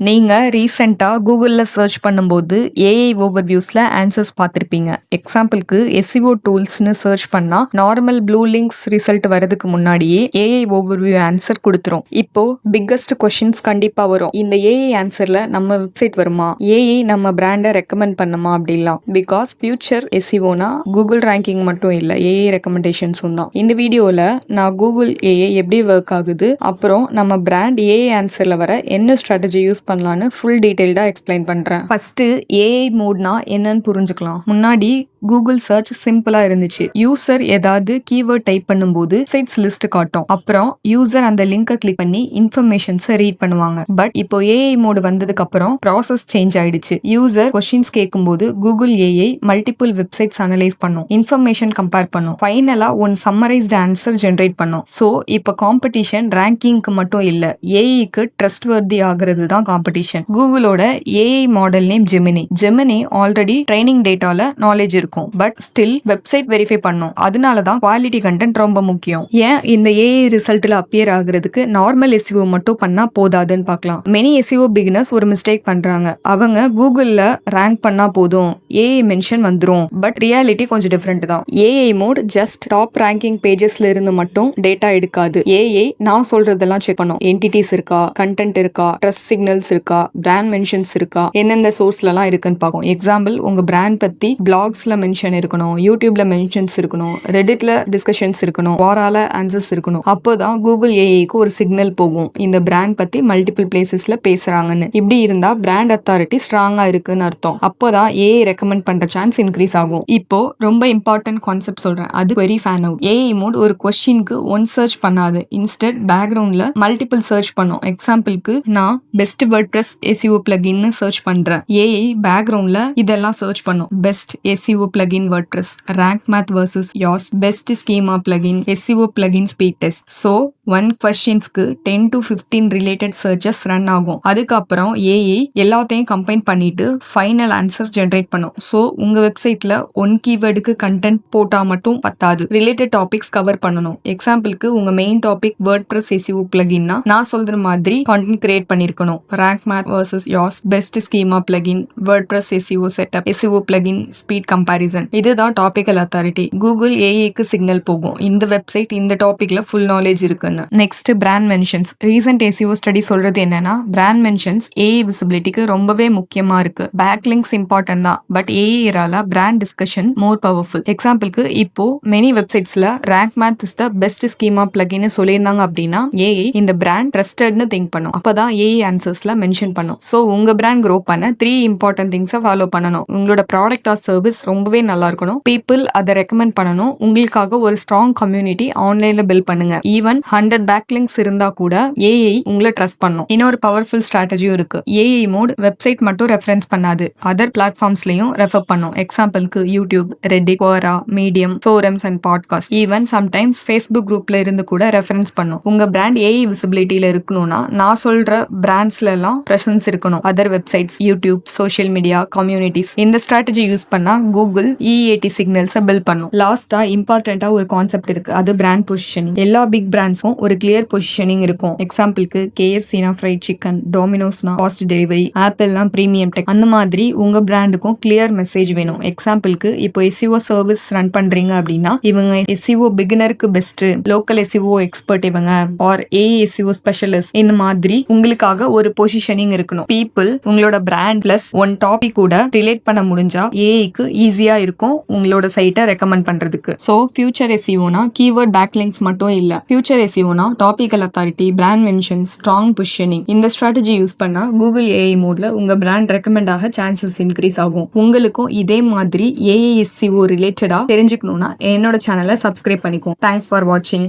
நீங்க ரீசெண்டா கூகுள்ல சர்ச் பண்ணும்போது ஏஐ ஓவர்வியூஸ்ல ஆன்சர்ஸ் பார்த்திருப்பீங்க. எக்ஸாம்பிளுக்கு எஸ்இஓ டூல்ஸ்னு சர்ச் பண்ணா நார்மல் ப்ளூ லிங்க்ஸ் ரிசல்ட் வரதுக்கு முன்னாடியே ஏஐ ஓவர்வியூ ஆன்சர் கொடுத்துரும். இப்போ பிக்கஸ்ட் கொஸ்டின்ஸ் கண்டிப்பா வரும். இந்த ஏஐ ஆன்சர்ல நம்ம வெப்சைட் வருமா? ஏஐ நம்ம பிராண்டை ரெக்கமெண்ட் பண்ணுமா? அப்படிலாம். பிகாஸ் ஃபியூச்சர் எஸ்இஓனா கூகுள் ரேங்கிங் மட்டும் இல்ல, ஏஐ ரெக்கமெண்டேஷன்ஸும் தான். இந்த வீடியோல நான் கூகுள் ஏஐ எப்படி ஒர்க் ஆகுது, அப்புறம் நம்ம பிராண்ட் ஏஐ ஆன்சர்ல வர என்ன ஸ்ட்ராட்டஜி யூஸ் பண்ணலான்னு ஃபுல் டீடைல்டா எக்ஸ்பிளைன் பண்றேன். ஃபர்ஸ்ட் ஏஐ மோட்னா என்னன்னு புரிஞ்சுக்கலாம். முன்னாடி கூகுள் சர்ச் சிம்பிளா இருந்துச்சு. யூசர் ஏதாவது கீவேர்ட் டைப் பண்ணும்போது வெப்சைட்ஸ் லிஸ்ட் காட்டும். அப்புறம் யூசர் அந்த லிங்கை கிளிக் பண்ணி இன்ஃபர்மேஷன்ஸை ரீட் பண்ணுவாங்க. பட் இப்போ ஏஐ மோடு வந்ததுக்கு அப்புறம் ப்ராசஸ் சேஞ்ச் ஆயிடுச்சு. யூசர் கொஸ்டின்ஸ் கேட்கும்போது Google AI multiple websites analyse பண்ணும், இன்ஃபர்மேஷன் கம்பேர் பண்ணும், ஃபைனலா ஒன் சம்மரைஸ்ட் ஆன்சர் ஜென்ரேட் பண்ணும். ஸோ இப்போ காம்படிஷன் ரேங்கிங்க்கு மட்டும் இல்ல, ஏஐக்கு ட்ரஸ்ட் வர்தி ஆகிறது தான் காம்படிஷன். கூகுளோட AI model name Gemini already training டேட்டால நாலேஜ் இருக்கும். பட் ஸ்டில் வெப்சைட் வெரிஃபை பண்ணும். அதனால தான் குவாலிட்டி கண்டென்ட் ரொம்ப முக்கியம். ஏன் இந்த ஏஐ ரிசல்ட்ல அப்பியர் ஆகுறதுக்கு நார்மல் எஸ்இஓ மட்டும் பண்ணா போதாதுன்னு பார்க்கலாம். மெனி எஸ்இஓ பிகினர்ஸ் ஒரு மிஸ்டேக் பண்றாங்க. அவங்க கூகுள்ல ரேங்க் பண்ணா போதும், ஏஐ மென்ஷன் வந்துரும். பட் ரியாலிட்டி கொஞ்சம் டிஃப்ரெண்ட் தான். AI mode just top ranking பேஜஸ்ல இருந்து மட்டும் டேட்டா எடுக்காது. ஏஐ நான் சொல்றதெல்லாம் செக் பண்ணும். என்டிட்டிஸ் இருக்கா, கண்டென்ட் இருக்கா, ட்ரஸ்ட் சிக்னல்ஸ் இருக்கா, பிராண்ட் மென்ஷன்ஸ் இருக்கா, எந்தெந்த சோர்ஸ்லாம் இருக்குன்னு பார்க்கும். எக்ஸாம்பிள், உங்க பிராண்ட் பத்தி பிளாக்ஸ்ல மென்ஷன் இருக்கணும், யூடியூப்ல மென்ஷன்ஸ் இருக்கணும், ரெடிட்ல டிஸ்கஷன்ஸ் இருக்கணும், வாரால ஆன்சர்ஸ் இருக்கணும். அப்போதான் கூகுள் ஏஐக்கு ஒரு சிக்னல் போகும், இந்த பிராண்ட் பத்தி மல்டிபிள் பிளேசஸ்ல பேசுறாங்கன்னு. இப்படி இருந்தா பிராண்ட் அத்தாரிட்டி ஸ்ட்ராங்கா இருக்குன்னு அர்த்தம். அப்போதான் ஏஐ ரெக்கமெண்ட் பண்ற சான்ஸ் இன்க்ரீஸ் ஆகும். இப்போ ரொம்ப இம்பார்ட்டன்ட் கான்செப்ட் சொல்றேன், அது query fan out. AI mode ஒரு கொஸ்டினுக்கு ஒன் சர்ச் பண்ணாது, இன்ஸ்டெட் பேக்ரவுண்ட்ல மல்டிபிள் சர்ச் பண்ணும். எக்ஸாம்பிளுக்கு நான் பெஸ்ட் வேர்ட்பிரஸ் எஸ்இஓ பிளகின்னு சர்ச் பண்றேன். ஏஐ பேக்ரவுண்ட்ல இதெல்லாம் சர்ச் பண்ணும். Best SEO plugin WordPress, rank math versus yours, best schema plugin, SEO plugin speed test. So one questionsக்கு 10 to 15 related searches run ஆகும். அதுக்கப்புறம் ஏஐ எல்லாத்தையும் கம்பைன் பண்ணிட்டு ஃபைனல் ஆன்சர் ஜென்ரேட் பண்ணும். ஸோ உங்க வெப்சைட்ல ஒன் கீவேர்டுக்கு கண்டென்ட் போட்டா மட்டும் பத்தாது, ரிலேட்டட் டாபிக்ஸ் கவர் பண்ணணும். எக்ஸாம்பிளுக்கு உங்க மெயின் டாபிக் வேர்ட்பிரஸ் எஸ்இஓ பிளகின்னா நான் சொல்ற மாதிரி கண்டென்ட் கிரியேட் பண்ணிருக்கணும். Rank Math versus yours, best schema plugin, WordPress SEO setup, SEO plugin speed comparison. இதுதான் டாபிக்கல் அத்தாரிட்டி. கூகுள் ஏஐக்கு சிக்னல் போகும், இந்த வெப்சைட் இந்த டாபிக்ல ஃபுல் நாலேஜ் இருக்குன்னு. Next brand mentions. Recent SEO study சொல்றது என்னன்னா, பிராண்ட் மென்ஷன்ஸ் ஏஐ விசிபிலிட்டிக்கு ரொம்பவே முக்கியமா இருக்கு. பேக் லிங்க்ஸ் இம்பார்ட்டன்ட் தான், பட் ஏஐ ஏரால பிராண்ட் டிஸ்கஷன் மோர் பவர்ஃபுல். எக்ஸாம்பிளுக்கு இப்போ மெனி வெப்சைட்ஸ்ல Rank Math is the best schema பிளகின்னு சொல்லியிருந்தாங்க அப்படின்னா ஏஐ இந்த பிராண்ட் ட்ரஸ்டட்னு திங்க் பண்ணும். அப்பதான் ஏஐ ஆன்சர்ஸ்ல மென்ஷன் பண்ணும். ஸோ உங்க பிராண்ட் க்ரோ பண்ண 3 இம்பார்ட்டன்ட் திங்ஸை ஃபாலோ பண்ணணும். உங்களோட ப்ராடக்ட் ஆர் சர்வீஸ் ரொம்பவே நல்லா இருக்கணும், பீப்புள் அதை ரெக்கமெண்ட் பண்ணணும், உங்களுக்காக ஒரு ஸ்ட்ராங் கம்யூனிட்டி ஆன்லைன்ல பில்ட் பண்ணுங்க. ஈவன் 100 பேக்லிங்க்ஸ் இருந்தா கூட ஏஐ உங்களை ட்ரஸ்ட் பண்ணும். இன்னொரு பவர்ஃபுல் ஸ்ட்ராட்டஜியும் இருக்கு. ஏஐ மோட் வெப்சைட் மட்டும் ரெஃபரன்ஸ் பண்ணாது, அதர் பிளாட்ஃபார்ம்ஸ்லயும் ரெஃபர் பண்ணும். எக்ஸாம்பிளுக்கு YouTube, Reddit, Quora, Medium, forums and podcast, even sometimes Facebook குரூப்ல இருந்து கூட ரெஃபரன்ஸ் பண்ணும். உங்க பிராண்ட் ஏஐ விசிபிலிட்டியில இருக்கணும்னா நான் சொல்ற பிராண்ட்ஸ்ல எல்லாம் பிரசன்ஸ் இருக்கணும். Other websites, YouTube, social media, communities. இந்த ஸ்ட்ராட்டஜி யூஸ் பண்ணா கூகுள் இஏடி சிக்னல்ஸை பில்ட் பண்ணும். லாஸ்டா இம்பார்ட்டண்டா ஒரு கான்செப்ட் இருக்கு, அது பிராண்ட் பொசிஷனிங். எல்லா பிக் பிராண்ட்ஸும் ஒரு கிளியர் பொசிஷனிங் இருக்கும். எக்ஸாம்பிளுக்கு கேஎஃப்சினா ஃப்ரைட் சிக்கன், டொமினோஸ்னா ஃபாஸ்ட் டெலிவரி, ஆப்பிள்னா பிரீமியம் டெக். அந்த மாதிரி உங்க பிராண்டுக்கும் கிளியர் மெசேஜ் வேணும். எக்ஸாம்பிளுக்கு இப்போ எஸ்இஓ சர்வீஸ் ரன் பண்றீங்க அப்படின்னா இவங்க எஸ்இஓ பிகினருக்கு பெஸ்ட், லோக்கல் எஸ்இஓ எக்ஸ்பர்ட் இவங்க, ஆர் ஏஐ எஸ்இஓ ஸ்பெஷலிஸ்ட். இந்த மாதிரி உங்களுக்காக ஒரு பொசிஷனிங் இருக்கணும். பீப்புள் உங்களோட பிராண்ட் பிளஸ் ஒன் டாபிக் கூட ரிலேட் பண்ண முடிஞ்சா ஏஐக்கு ஈஸியா இருக்கும் உங்களோட சைட்டை ரெக்கமெண்ட் பண்றதுக்கு. ஸோ ஃபியூச்சர் எஸ்இஓனா கீவேர்ட் பேக்லிங்க்ஸ் மட்டும் இல்ல, ஃபியூச்சர் எஸ்இஓனா topical authority, brand mention, strong positioning. இந்த ஸ்ட்ராட்டஜி யூஸ் பண்ணா கூகுள் ஏஐ மோட்ல உங்க பிராண்ட் ரெக்கமெண்ட் ஆக சான்சஸ் இன்க்ரீஸ் ஆகும். உங்களுக்கும் இதே மாதிரி ஏஐ எஸ்இஓ ரிலேட்டடா தெரிஞ்சுக்கணும்னா என்னோட சேனலை சப்ஸ்கிரைப் பண்ணிக்கோ. தேங்க்ஸ் ஃபார் வாட்சிங்.